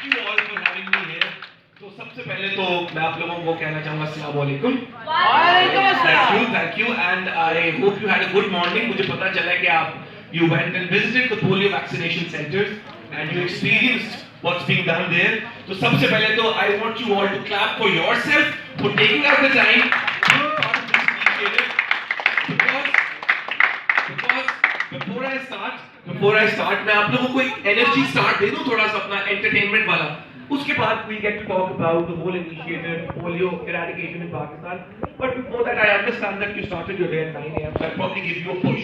thank you all for having me here. तो सबसे पहले तो मैं आप लोगों को कहना चाहूँगा अस्सलाम वालेकुम. Thank you, and I hope you had a good morning. मुझे पता चला कि you went and visited the polio vaccination centers and you experienced what's being done there. तो सबसे पहले तो I want you all to clap for yourself for taking out the time to be part of this initiative. Because before I start, मैं आप लोगों को एक energy start दे दूँ थोड़ा सा अपना entertainment वाला. उसके बाद we get to talk about the whole initiative, polio eradication in Pakistan. But before that, I understand that you started your day at 9 a.m. So I'll probably give you a push,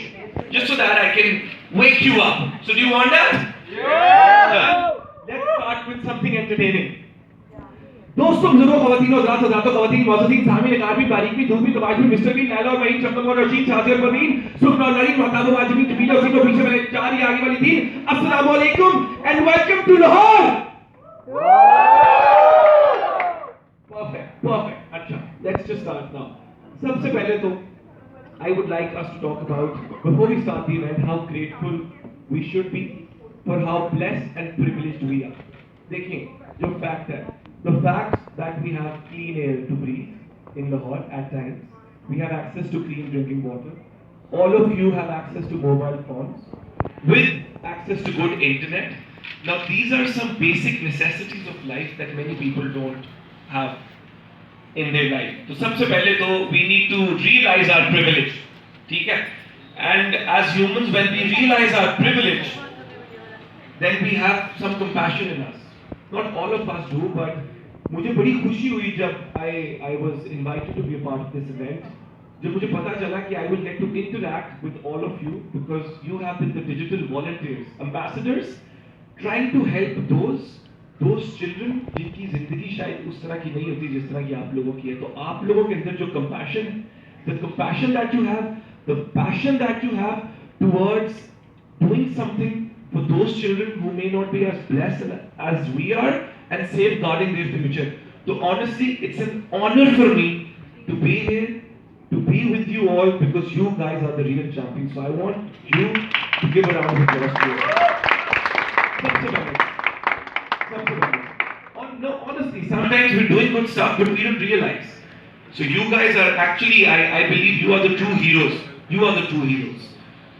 just so that I can wake you up. So do you want that? Yeah. Let's start with something entertaining. दोस्तों बुजुर्गों ख़वातीन हज़रात हज़रातों ख़वातीन मौजूदीन सामने निगार भी बारीक भी दूर भी तबाश भी मिस्टर भी लैला और महीन शब्दों और रशीद शादी और परवीन सुन और नरीन महताब वाजिबी जमील और सीनों पीछे वाले चार ही आगे वाली तीन अस्सलाम वालेकुम and welcome to Lahore. Perfect. अच्छा, let's just start now. सबसे पहले तो I would like us to talk about, before we start the event, how grateful we should be for how blessed and privileged we are. देखिए, जो fact है, the fact that we have clean air to breathe in Lahore at times, we have access to clean drinking water, all of you have access to mobile phones, with access to good internet. Now these are some basic necessities of life that many people don't have in their life. तो सबसे पहले तो we need to realize our privilege, ठीक है? And as humans, when we realize our privilege, then we have some compassion in us. Not all of us do, but मुझे बड़ी खुशी हुई जब I was invited to be a part of this event. जब मुझे पता चला कि I will get to interact with all of you because you have been the digital volunteers, ambassadors, trying to help those children जिनकी जिंदगी शायद उस तरह की नहीं होती जिस तरह की आप लोगों की है. तो आप लोगों के अंदर जो compassion, the compassion that you have, the passion that you have towards doing something for those children who may not be as blessed as we are and safeguarding their future. So honestly, it's an honor for me to be here, to be with you all because you guys are the real champions. So I want you to give a round of applause to you. Honestly, sometimes we're doing good stuff but we don't realize. So you guys are actually, I believe you are the true heroes. You are the true heroes.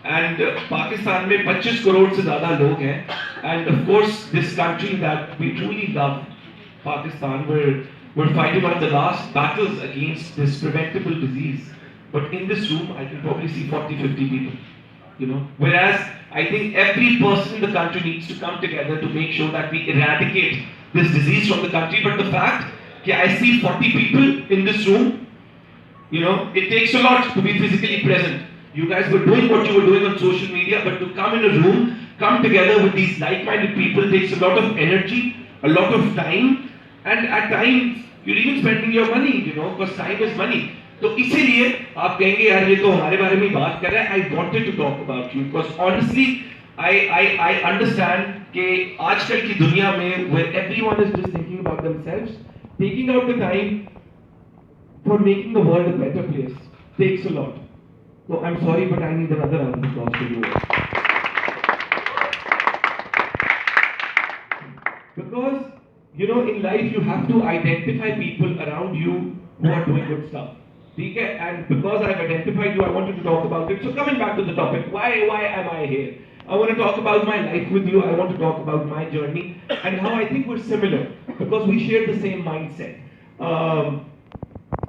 And Pakistan में 25 करोड़ से ज़्यादा लोग हैं. And of course, this country that we truly love, Pakistan, we're fighting one of the last battles against this preventable disease. But in this room, I can probably see 40-50 people. You know, whereas I think every person in the country needs to come together to make sure that we eradicate this disease from the country. But the fact that I see 40 people in this room, you know, it takes a lot to be physically present. You guys were doing what you were doing on social media, but to come in a room, come together with these like-minded people takes a lot of energy, a lot of time, and at times you're even spending your money, you know, because time is money. तो इसीलिए आप कहेंगे यार ये तो हमारे बारे में बात कर रहा है. I wanted to talk about you because honestly I understand कि आजकल की दुनिया में where everyone is just thinking about themselves, taking out the time for making the world a better place takes a lot. So I'm sorry, but I need another round of applause for you. Because you know, in life you have to identify people around you who are doing good stuff. Okay? And because I've identified you, I wanted to talk about it. So coming back to the topic, why am I here? I want to talk about my life with you. I want to talk about my journey and how I think we're similar because we share the same mindset.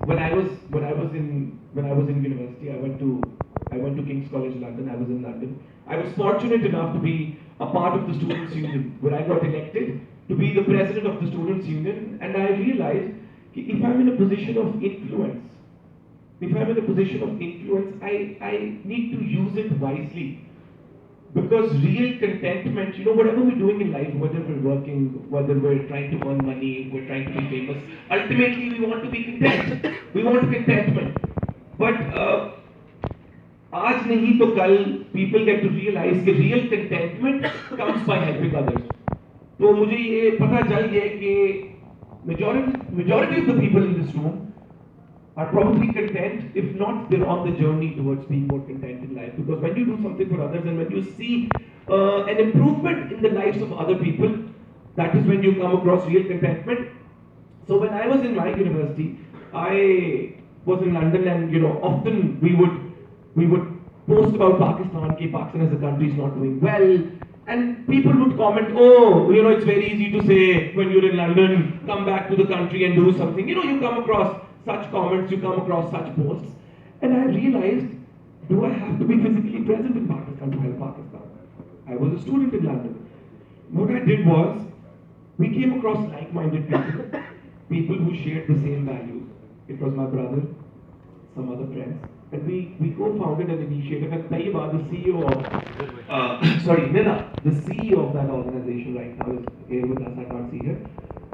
When I was in university, I went to King's College London. I was in London. I was fortunate enough to be a part of the Students' Union, where I got elected to be the president of the Students' Union, and I realized that if I'm in a position of influence, I need to use it wisely. Because real contentment, you know, whatever we're doing in life, whether we're working, whether we're trying to earn money, we're trying to be famous, ultimately we want to be content. We want contentment. But आज नहीं तो कल people get to realize कि real contentment comes by helping others. तो मुझे ये पता चल गया कि majority of the people in this room are probably content, if not they're on the journey towards being more content in life. Because when you do something for others and when you see an improvement in the lives of other people, That is when you come across real contentment. So when I was in my university, I was in London, and often we would post about Pakistan, कि Pakistan as a country is not doing well, and people would comment, oh, it's very easy to say when you're in London, come back to the country and do something. You come across such comments, you come across such posts, and I realized, do I have to be physically present in Pakistan to help Pakistan? I was a student in London. What I did was, we came across like-minded people, people who shared the same values. It was my brother, some other friends, and we co-founded an initiative. And Tayyiba, the CEO of, Nina, the CEO of that organization right now is here with us. I can't see her,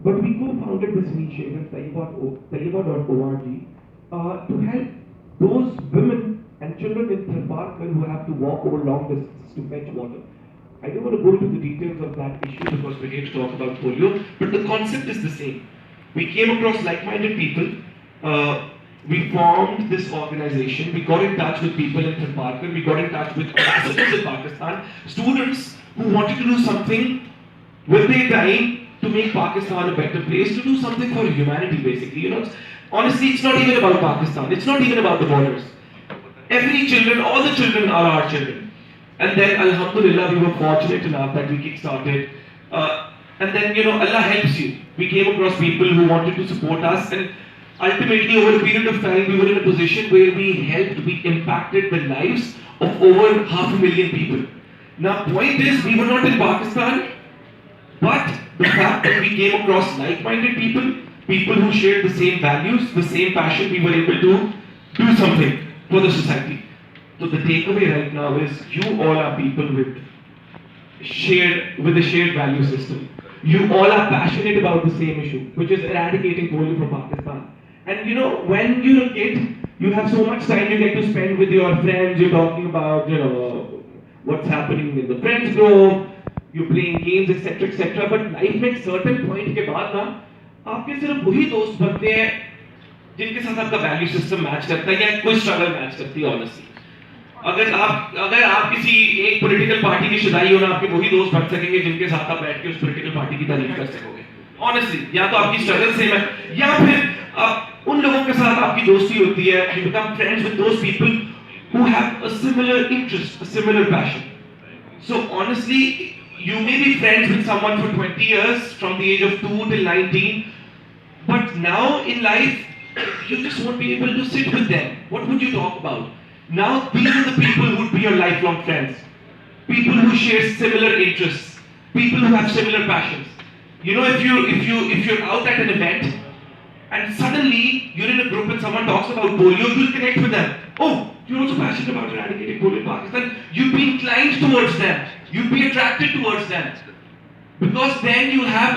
but we co-founded this initiative, Tayyiba.org, to help those women and children in Tharparkar who have to walk over long distances to fetch water. I don't want to go into the details of that issue because we're here to talk about polio, but the concept is the same. We came across like-minded people, we formed this organization, we got in touch with people in Tharparkar, we got in touch with ambassadors in Pakistan, students who wanted to do something with their time to make Pakistan a better place, to do something for humanity basically. Honestly, it's not even about Pakistan, it's not even about the borders. Every children, all the children are our children. And then, Alhamdulillah, we were fortunate enough that we kick-started. And then, Allah helps you. We came across people who wanted to support us, and ultimately, over a period of time, we were in a position where we impacted the lives of over 500,000 people. Now, point is, we were not in Pakistan, but the fact that we came across like-minded people, people who shared the same values, the same passion, we were able to do something for the society. So the takeaway right now is, you all are people with a shared value system. You all are passionate about the same issue, which is eradicating polio from Pakistan. And when you're a kid, you have so much time you get to spend with your friends. You're talking about, what's happening in the friends group. You're playing games, etc., etc. But life में एक certain point के बाद ना, आपके सिर्फ वही दोस्त बनते हैं जिनके साथ आपका value system match करता है या कोई struggle match करती है, honestly. अगर आप किसी एक पॉलिटिकल पार्टी की शुदाई हो ना, आपके वही दोस्त बन सकेंगे जिनके साथ आप बैठ के उस पॉलिटिकल पार्टी की तारीफ कर सकोगे, ऑनेस्टली. या तो आपकी स्ट्रगल सेम है, या फिर उन लोगों के साथ आपकी दोस्ती होती है, you become friends with those people who have a similar interest, a similar passion. So honestly, you may be friends with someone for 20 years, from the age of 2 till 19, but now in life, you just won't be able to sit with them. What would you talk about? Now, these are the people who would be your lifelong friends. People who share similar interests. People who have similar passions. If you're out at an event and suddenly you're in a group and someone talks about polio, you'll connect with them. Oh, you're also passionate about eradicating polio in Pakistan. You'd be inclined towards them. You'd be attracted towards them. Because then you have